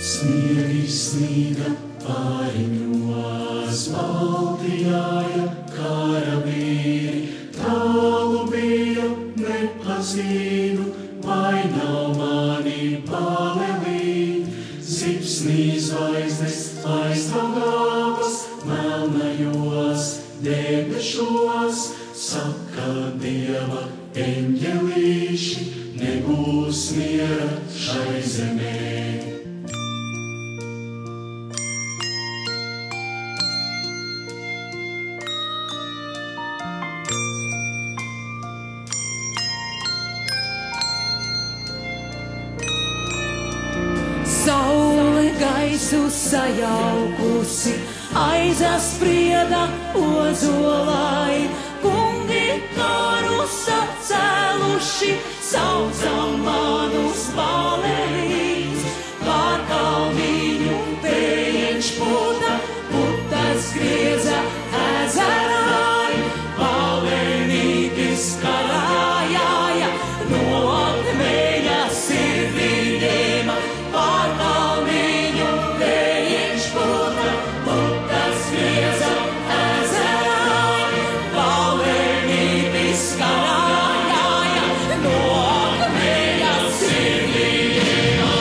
Sniegi snīda pāriņos, Baltijāja karavīri, tālu bija, nepazīnu, vai nav mani palelīt. Zipsnī zvaigznes aizdragāvas, melnajos debešos, saka Dieva eņģelīši, nebūs miera šai zemē. Saule gaisu sajaukusi, aizasprieda ozolai, kungi karus sacēluši, saucam manus palelīs. Pār kalniņu tējiņš puta, putas grieza ezerāji, palenītis karājāja, no akmeņa sirdī ņēma. Pār kalniņu tējiņš puta, putas grieza ezerāji, palenītis karājāja, no akmeņa sirdī ņēma.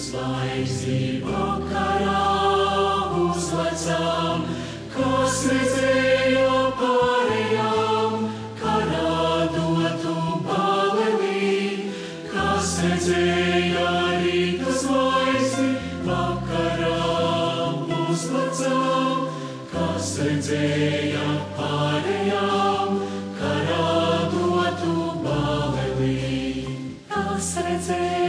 Zvaigzni vakarā uzlecām, kas redzēja pārējām, karā dotu balelī, kas redzēja rīta zvaigzni vakarā uzlecām, kas redzēja pārējām, karā dotu balelī, kas redzēja